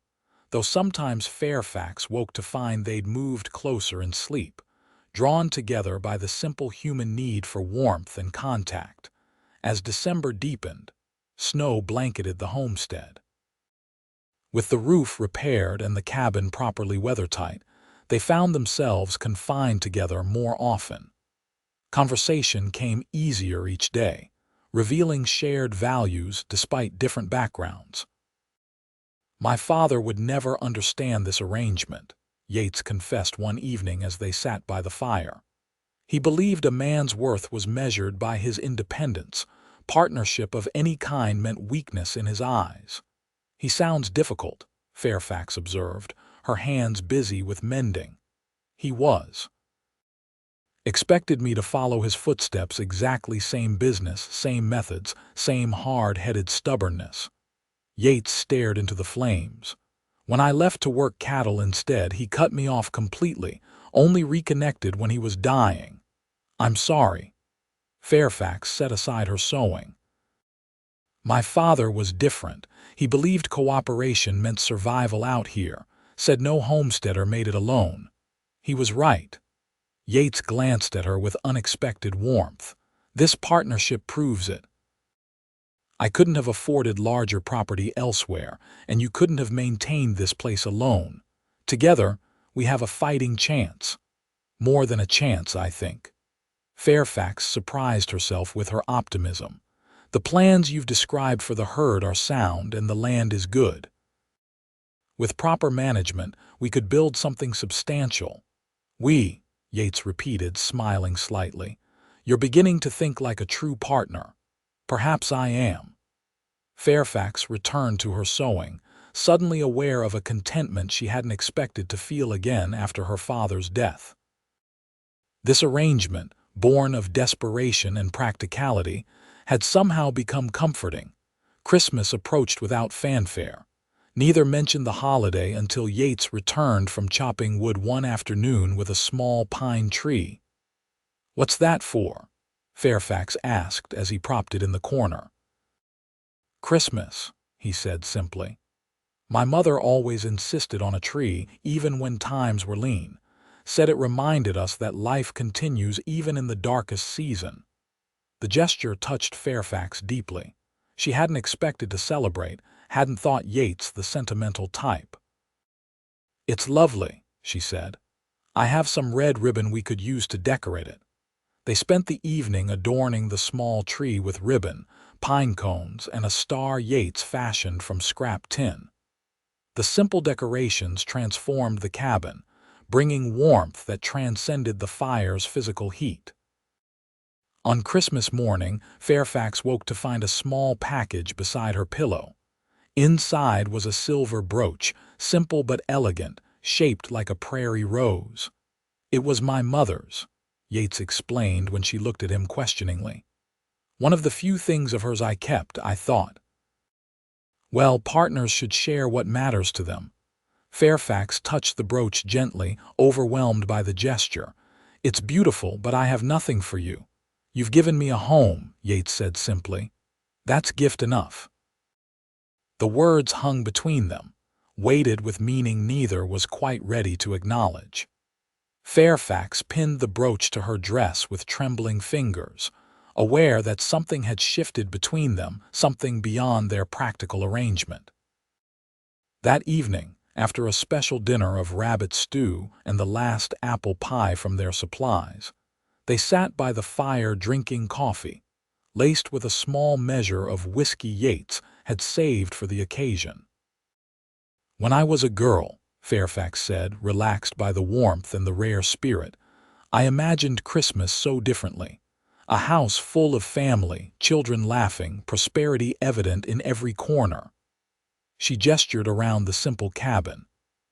though sometimes Fairfax woke to find they'd moved closer in sleep, drawn together by the simple human need for warmth and contact. As December deepened, snow blanketed the homestead. With the roof repaired and the cabin properly weathertight, they found themselves confined together more often. Conversation came easier each day, revealing shared values despite different backgrounds. "My father would never understand this arrangement," Yates confessed one evening as they sat by the fire. "He believed a man's worth was measured by his independence. Partnership of any kind meant weakness in his eyes." "He sounds difficult," Fairfax observed, her hands busy with mending. "He was. Expected me to follow his footsteps, exactly same business, same methods, same hard-headed stubbornness." Yates stared into the flames. "When I left to work cattle instead, he cut me off completely, only reconnected when he was dying." "I'm sorry." Fairfax set aside her sewing. "My father was different. He believed cooperation meant survival out here, said no homesteader made it alone. He was right." Yates glanced at her with unexpected warmth. "This partnership proves it. I couldn't have afforded larger property elsewhere, and you couldn't have maintained this place alone. Together, we have a fighting chance. More than a chance, I think." Fairfax surprised herself with her optimism. "The plans you've described for the herd are sound and the land is good. With proper management, we could build something substantial." "We," Yates repeated, smiling slightly. "You're beginning to think like a true partner." "Perhaps I am." Fairfax returned to her sewing, suddenly aware of a contentment she hadn't expected to feel again after her father's death. This arrangement, born of desperation and practicality, had somehow become comforting. Christmas approached without fanfare. Neither mentioned the holiday until Yates returned from chopping wood one afternoon with a small pine tree. "What's that for?" Fairfax asked as he propped it in the corner. "Christmas," he said simply. "My mother always insisted on a tree, even when times were lean. Said it reminded us that life continues even in the darkest season." The gesture touched Fairfax deeply. She hadn't expected to celebrate, hadn't thought Yates the sentimental type. "It's lovely," she said. "I have some red ribbon we could use to decorate it." They spent the evening adorning the small tree with ribbon, pine cones, and a star Yates fashioned from scrap tin. The simple decorations transformed the cabin, bringing warmth that transcended the fire's physical heat. On Christmas morning, Fairfax woke to find a small package beside her pillow. Inside was a silver brooch, simple but elegant, shaped like a prairie rose. "It was my mother's," Yates explained when she looked at him questioningly. "One of the few things of hers I kept, I thought. Well, partners should share what matters to them." Fairfax touched the brooch gently, overwhelmed by the gesture. "It's beautiful, but I have nothing for you." "You've given me a home," Yates said simply. "That's gift enough." The words hung between them, weighted with meaning neither was quite ready to acknowledge. Fairfax pinned the brooch to her dress with trembling fingers, aware that something had shifted between them, something beyond their practical arrangement. That evening, after a special dinner of rabbit stew and the last apple pie from their supplies. They sat by the fire drinking coffee, laced with a small measure of whiskey Yates had saved for the occasion. "When I was a girl," Fairfax said, relaxed by the warmth and the rare spirit, "I imagined Christmas so differently. A house full of family, children laughing, prosperity evident in every corner." She gestured around the simple cabin.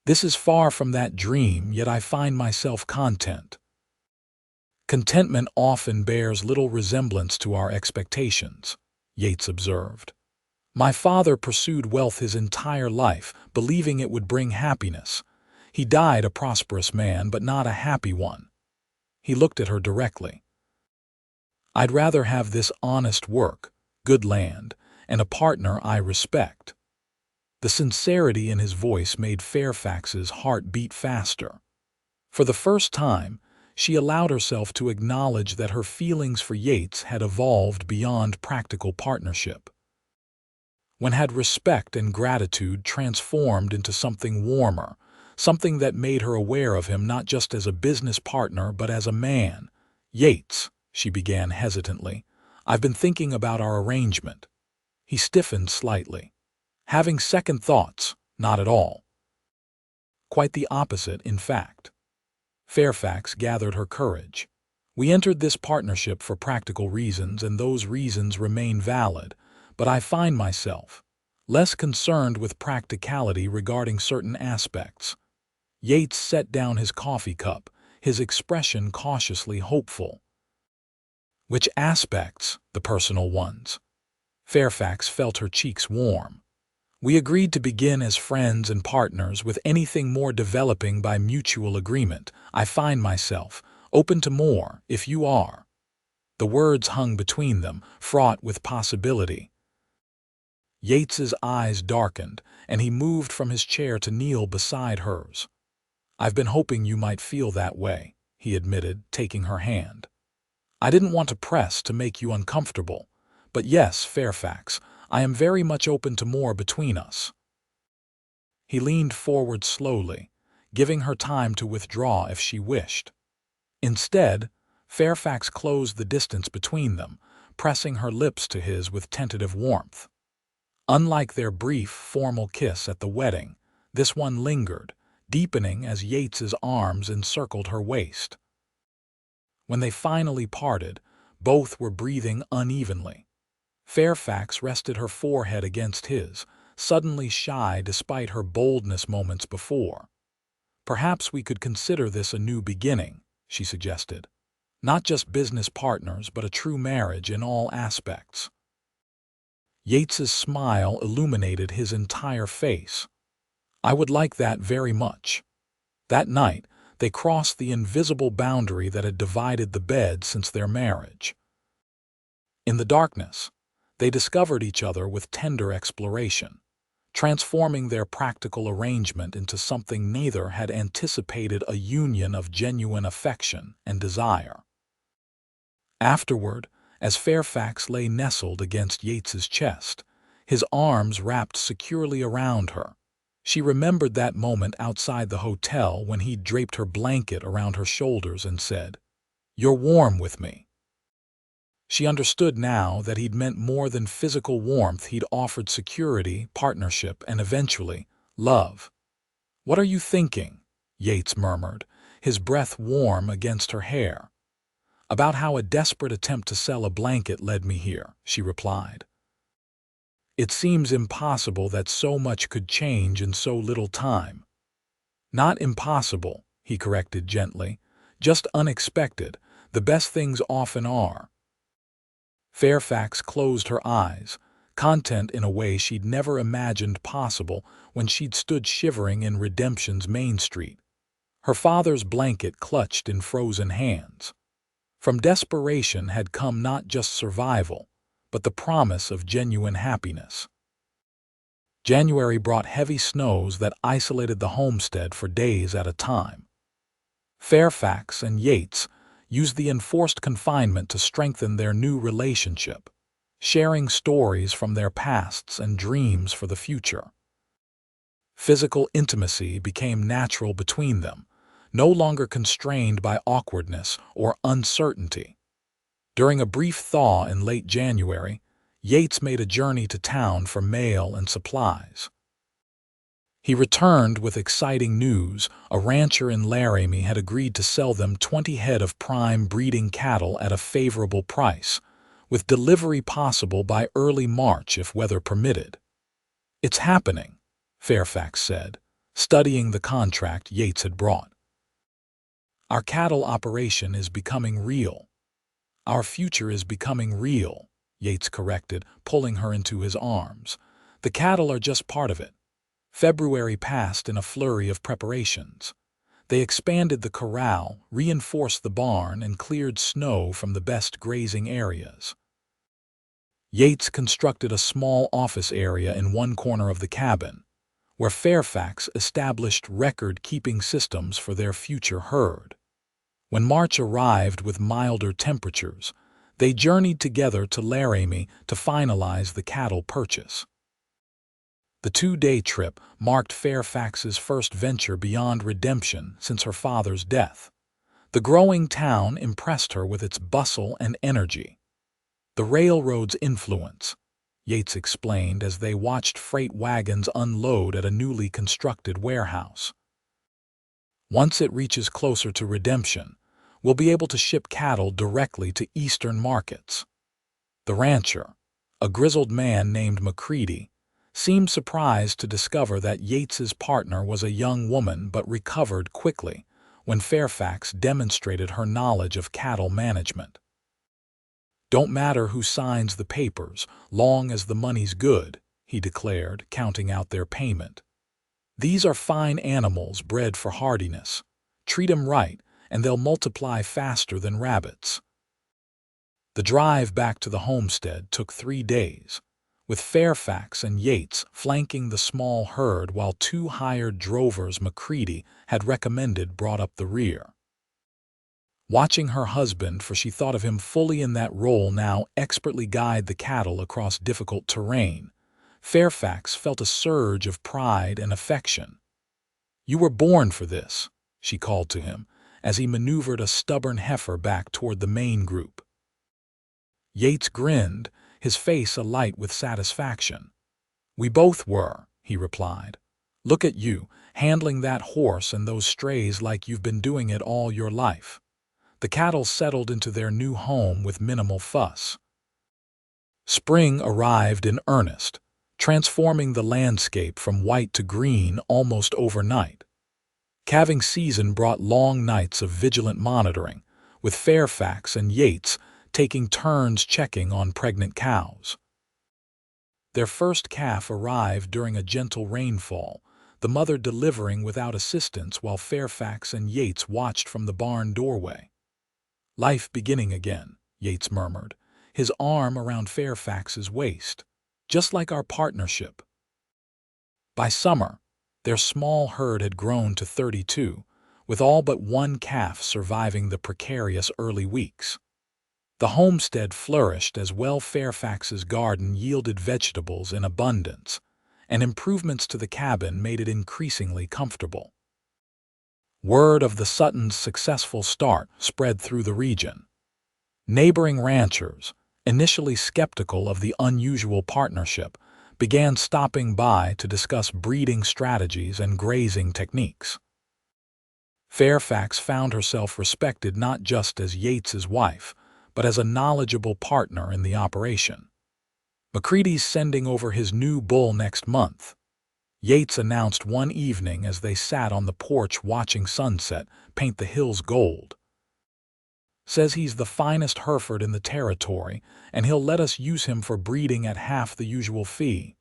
"This is far from that dream, yet I find myself content." "Contentment often bears little resemblance to our expectations," Yates observed. "My father pursued wealth his entire life, believing it would bring happiness. He died a prosperous man, but not a happy one." He looked at her directly. "I'd rather have this honest work, good land, and a partner I respect." The sincerity in his voice made Fairfax's heart beat faster. For the first time, she allowed herself to acknowledge that her feelings for Yates had evolved beyond practical partnership. When had respect and gratitude transformed into something warmer, something that made her aware of him not just as a business partner but as a man? "Yates," she began hesitantly, "I've been thinking about our arrangement." He stiffened slightly. "Having second thoughts? Not at all. Quite the opposite, in fact." Fairfax gathered her courage. "We entered this partnership for practical reasons, and those reasons remain valid, but I find myself less concerned with practicality regarding certain aspects." Yates set down his coffee cup, his expression cautiously hopeful. "Which aspects? The personal ones?" Fairfax felt her cheeks warm. "We agreed to begin as friends and partners, with anything more developing by mutual agreement. I find myself open to more, if you are." The words hung between them, fraught with possibility. Yates's eyes darkened, and he moved from his chair to kneel beside hers. "I've been hoping you might feel that way," he admitted, taking her hand. "I didn't want to press to make you uncomfortable. But yes, Fairfax, I am very much open to more between us." He leaned forward slowly, giving her time to withdraw if she wished. Instead, Fairfax closed the distance between them, pressing her lips to his with tentative warmth. Unlike their brief, formal kiss at the wedding, this one lingered, deepening as Yates's arms encircled her waist. When they finally parted, both were breathing unevenly. Fairfax rested her forehead against his, suddenly shy despite her boldness moments before. "Perhaps we could consider this a new beginning," she suggested. "Not just business partners, but a true marriage in all aspects." Yates's smile illuminated his entire face. "I would like that very much." That night, they crossed the invisible boundary that had divided the bed since their marriage. In the darkness, they discovered each other with tender exploration, transforming their practical arrangement into something neither had anticipated: a union of genuine affection and desire. Afterward, as Fairfax lay nestled against Yates's chest, his arms wrapped securely around her, she remembered that moment outside the hotel when he'd draped her blanket around her shoulders and said, "You're warm with me." She understood now that he'd meant more than physical warmth. He'd offered security, partnership, and eventually, love. "What are you thinking?" Yates murmured, his breath warm against her hair. "About how a desperate attempt to sell a blanket led me here," she replied. "It seems impossible that so much could change in so little time." "Not impossible," he corrected gently, "just unexpected. The best things often are." Fairfax closed her eyes, content in a way she'd never imagined possible when she'd stood shivering in Redemption's Main Street, her father's blanket clutched in frozen hands. From desperation had come not just survival, but the promise of genuine happiness. January brought heavy snows that isolated the homestead for days at a time. Fairfax and Yates used the enforced confinement to strengthen their new relationship, sharing stories from their pasts and dreams for the future. Physical intimacy became natural between them, no longer constrained by awkwardness or uncertainty. During a brief thaw in late January, Yates made a journey to town for mail and supplies. He returned with exciting news. A rancher in Laramie had agreed to sell them 20 head of prime breeding cattle at a favorable price, with delivery possible by early March if weather permitted. "It's happening," Fairfax said, studying the contract Yates had brought. "Our cattle operation is becoming real." "Our future is becoming real," Yates corrected, pulling her into his arms. "The cattle are just part of it." February passed in a flurry of preparations. They expanded the corral, reinforced the barn, and cleared snow from the best grazing areas. Yates constructed a small office area in one corner of the cabin, where Fairfax established record-keeping systems for their future herd. When March arrived with milder temperatures, they journeyed together to Laramie to finalize the cattle purchase. The 2-day trip marked Fairfax's first venture beyond redemption since her father's death. The growing town impressed her with its bustle and energy. "The railroad's influence," Yates explained as they watched freight wagons unload at a newly constructed warehouse. "Once it reaches closer to redemption, we'll be able to ship cattle directly to eastern markets." The rancher, a grizzled man named McCready, seemed surprised to discover that Yates's partner was a young woman but recovered quickly when Fairfax demonstrated her knowledge of cattle management. "Don't matter who signs the papers, long as the money's good," he declared, counting out their payment. "These are fine animals bred for hardiness. Treat 'em right, and they'll multiply faster than rabbits." The drive back to the homestead took 3 days, with Fairfax and Yates flanking the small herd while 2 hired drovers McCready had recommended brought up the rear. Watching her husband, for she thought of him fully in that role now, expertly guide the cattle across difficult terrain, Fairfax felt a surge of pride and affection. "You were born for this," she called to him, as he maneuvered a stubborn heifer back toward the main group. Yates grinned, his face alight with satisfaction. "We both were," he replied. "Look at you, handling that horse and those strays like you've been doing it all your life." The cattle settled into their new home with minimal fuss. Spring arrived in earnest, transforming the landscape from white to green almost overnight. Calving season brought long nights of vigilant monitoring, with Fairfax and Yates taking turns checking on pregnant cows. Their first calf arrived during a gentle rainfall, the mother delivering without assistance while Fairfax and Yates watched from the barn doorway. "Life beginning again," Yates murmured, his arm around Fairfax's waist. "Just like our partnership." By summer, their small herd had grown to 32, with all but 1 calf surviving the precarious early weeks. The homestead flourished as well. Fairfax's garden yielded vegetables in abundance, and improvements to the cabin made it increasingly comfortable. Word of the Suttons' successful start spread through the region. Neighboring ranchers, initially skeptical of the unusual partnership, began stopping by to discuss breeding strategies and grazing techniques. Fairfax found herself respected not just as Yates's wife, but as a knowledgeable partner in the operation. "McCready's sending over his new bull next month," Yates announced one evening as they sat on the porch watching sunset paint the hills gold. "Says he's the finest Hereford in the territory, and he'll let us use him for breeding at half the usual fee."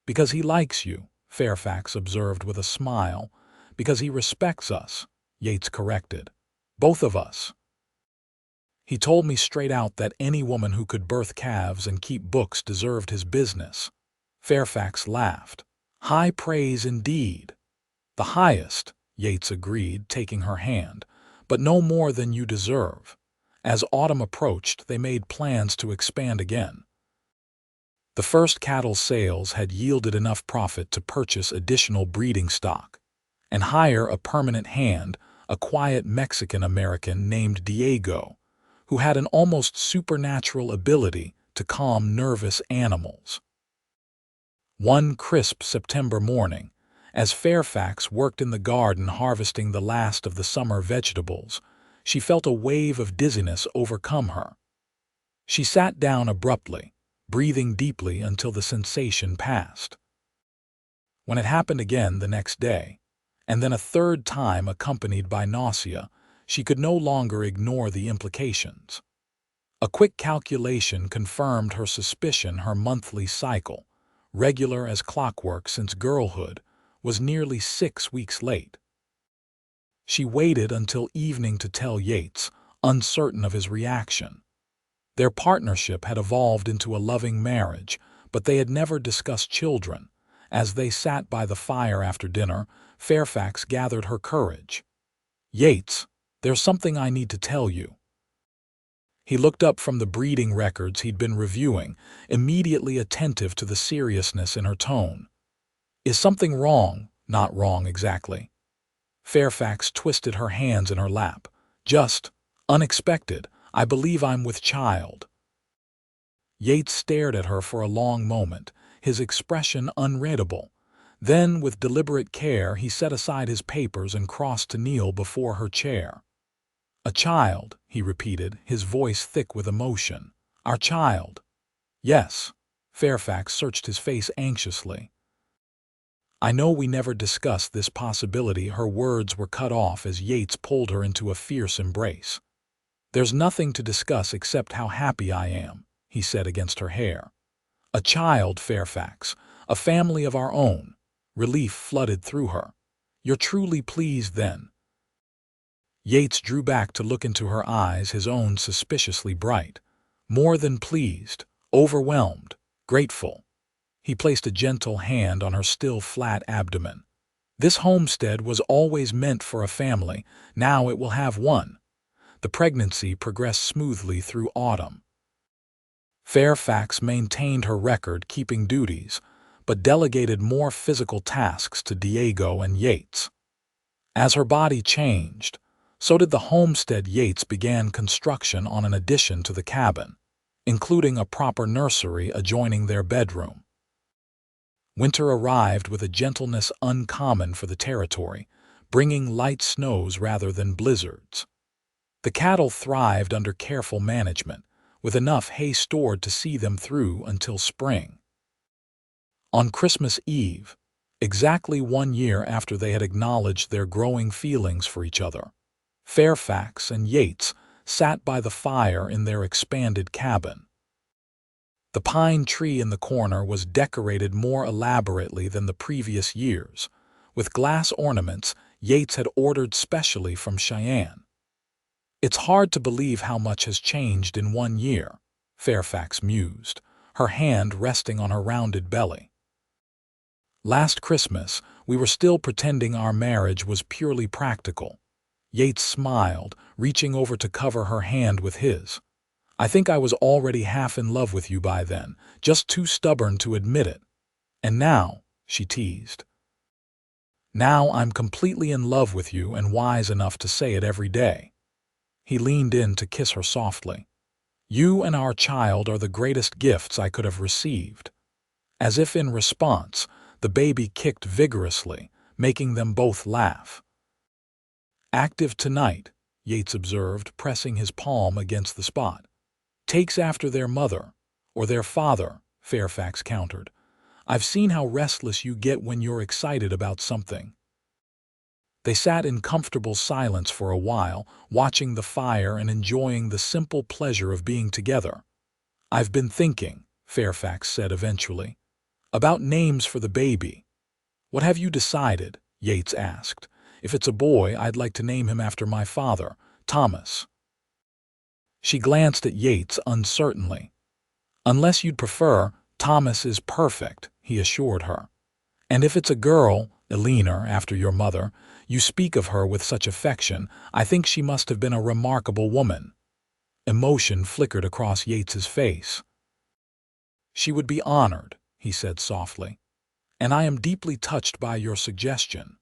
"Because he likes you," Fairfax observed with a smile. "Because he respects us," Yates corrected. "Both of us. He told me straight out that any woman who could birth calves and keep books deserved his business." Fairfax laughed. "High praise indeed." "The highest," Yates agreed, taking her hand, "but no more than you deserve." As autumn approached, they made plans to expand again. The first cattle sales had yielded enough profit to purchase additional breeding stock and hire a permanent hand, a quiet Mexican-American named Diego, who had an almost supernatural ability to calm nervous animals. One crisp September morning, as Fairfax worked in the garden harvesting the last of the summer vegetables, she felt a wave of dizziness overcome her. She sat down abruptly, breathing deeply until the sensation passed. When it happened again the next day, and then a third time accompanied by nausea, she could no longer ignore the implications. A quick calculation confirmed her suspicion. Her monthly cycle, regular as clockwork since girlhood, was nearly 6 weeks late. She waited until evening to tell Yates, uncertain of his reaction. Their partnership had evolved into a loving marriage, but they had never discussed children. As they sat by the fire after dinner, Fairfax gathered her courage. "Yates, there's something I need to tell you." He looked up from the breeding records he'd been reviewing, immediately attentive to the seriousness in her tone. "Is something wrong?" "Not wrong exactly." Fairfax twisted her hands in her lap. "Just unexpected. I believe I'm with child." Yates stared at her for a long moment, his expression unreadable. Then, with deliberate care, he set aside his papers and crossed to kneel before her chair. "A child," he repeated, his voice thick with emotion. "Our child." "Yes." Fairfax searched his face anxiously. "I know we never discussed this possibility." Her words were cut off as Yates pulled her into a fierce embrace. "There's nothing to discuss except how happy I am," he said against her hair. "A child, Fairfax, a family of our own." Relief flooded through her. "You're truly pleased, then?" Yates drew back to look into her eyes, his own suspiciously bright. "More than pleased, overwhelmed, grateful." He placed a gentle hand on her still flat abdomen. "This homestead was always meant for a family. Now it will have one." The pregnancy progressed smoothly through autumn. Fairfax maintained her record-keeping duties, but delegated more physical tasks to Diego and Yates. As her body changed, so did the homestead. Yates began construction on an addition to the cabin, including a proper nursery adjoining their bedroom. Winter arrived with a gentleness uncommon for the territory, bringing light snows rather than blizzards. The cattle thrived under careful management, with enough hay stored to see them through until spring. On Christmas Eve, exactly 1 year after they had acknowledged their growing feelings for each other, Fairfax and Yates sat by the fire in their expanded cabin. The pine tree in the corner was decorated more elaborately than the previous years, with glass ornaments Yates had ordered specially from Cheyenne. "It's hard to believe how much has changed in 1 year," Fairfax mused, her hand resting on her rounded belly. "Last Christmas, we were still pretending our marriage was purely practical." Yates smiled, reaching over to cover her hand with his. "I think I was already half in love with you by then, just too stubborn to admit it. And now," she teased, "now I'm completely in love with you and wise enough to say it every day." He leaned in to kiss her softly. "You and our child are the greatest gifts I could have received." As if in response, the baby kicked vigorously, making them both laugh. "Active tonight," Yates observed, pressing his palm against the spot. "Takes after their mother, or their father," Fairfax countered. "I've seen how restless you get when you're excited about something." They sat in comfortable silence for a while, watching the fire and enjoying the simple pleasure of being together. "I've been thinking," Fairfax said eventually, "about names for the baby." "What have you decided?" Yates asked. "If it's a boy, I'd like to name him after my father, Thomas." She glanced at Yates uncertainly. "Unless you'd prefer, Thomas is perfect," he assured her. "And if it's a girl, Eleanor, after your mother, you speak of her with such affection, I think she must have been a remarkable woman." Emotion flickered across Yates's face. "She would be honored," he said softly, "and I am deeply touched by your suggestion."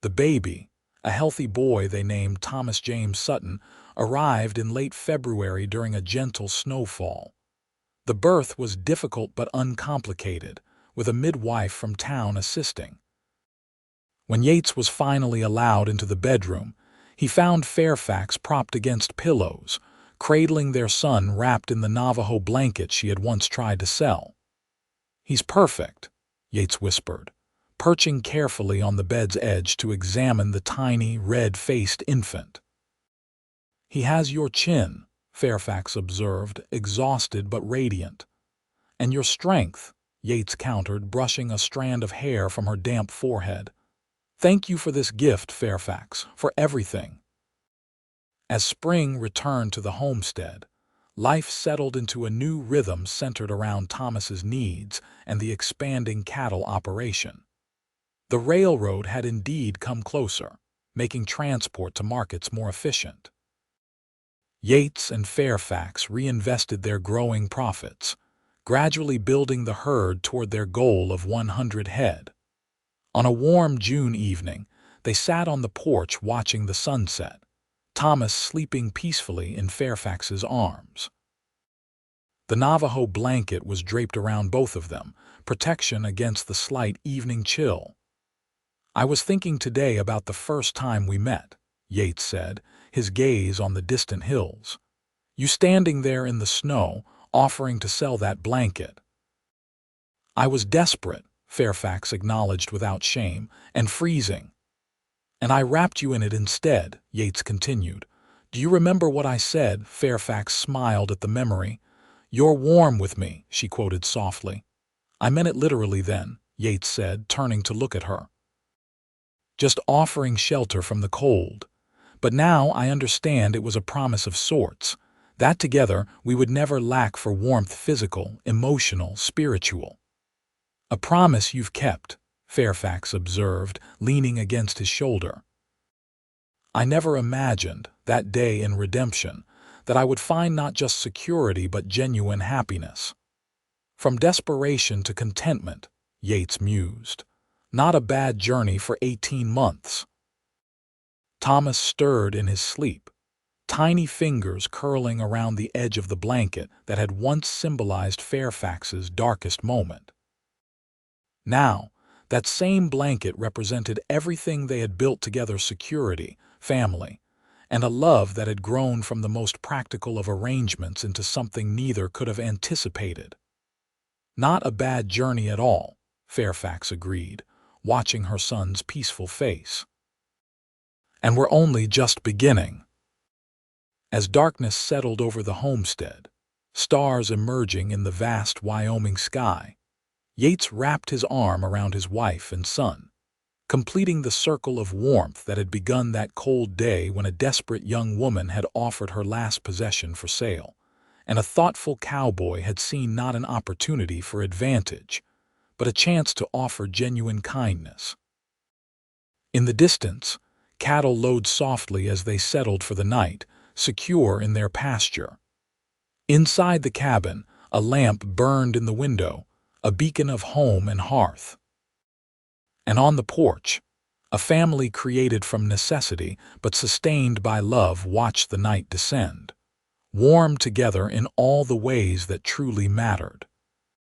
The baby, a healthy boy they named Thomas James Sutton, arrived in late February during a gentle snowfall. The birth was difficult but uncomplicated, with a midwife from town assisting. When Yates was finally allowed into the bedroom, he found Fairfax propped against pillows, cradling their son wrapped in the Navajo blanket she had once tried to sell. "He's perfect," Yates whispered, perching carefully on the bed's edge to examine the tiny, red-faced infant. "He has your chin," Fairfax observed, exhausted but radiant. "And your strength," Yates countered, brushing a strand of hair from her damp forehead. "Thank you for this gift, Fairfax, for everything." As spring returned to the homestead, life settled into a new rhythm centered around Thomas's needs and the expanding cattle operation. The railroad had indeed come closer, making transport to markets more efficient. Yates and Fairfax reinvested their growing profits, gradually building the herd toward their goal of 100 head. On a warm June evening, they sat on the porch watching the sunset, Thomas sleeping peacefully in Fairfax's arms. The Navajo blanket was draped around both of them, protection against the slight evening chill. "I was thinking today about the first time we met," Yates said, his gaze on the distant hills. "You standing there in the snow, offering to sell that blanket." "I was desperate," Fairfax acknowledged without shame, "and freezing. And I wrapped you in it instead," Yates continued. "Do you remember what I said?" Fairfax smiled at the memory. "You're warm with me," she quoted softly. "I meant it literally then," Yates said, turning to look at her. "Just offering shelter from the cold. But now I understand it was a promise of sorts, that together we would never lack for warmth, physical, emotional, spiritual." "A promise you've kept," Fairfax observed, leaning against his shoulder. "I never imagined, that day in redemption, that I would find not just security but genuine happiness. From desperation to contentment," Yates mused. "Not a bad journey for 18 months." Thomas stirred in his sleep, tiny fingers curling around the edge of the blanket that had once symbolized Fairfax's darkest moment. Now, that same blanket represented everything they had built together: security, family, and a love that had grown from the most practical of arrangements into something neither could have anticipated. "Not a bad journey at all," Fairfax agreed, watching her son's peaceful face. "And we're only just beginning." As darkness settled over the homestead, stars emerging in the vast Wyoming sky, Yates wrapped his arm around his wife and son, completing the circle of warmth that had begun that cold day when a desperate young woman had offered her last possession for sale, and a thoughtful cowboy had seen not an opportunity for advantage, but a chance to offer genuine kindness. In the distance, cattle lowed softly as they settled for the night, secure in their pasture. Inside the cabin, a lamp burned in the window, a beacon of home and hearth. And on the porch, a family created from necessity but sustained by love watched the night descend, warm together in all the ways that truly mattered.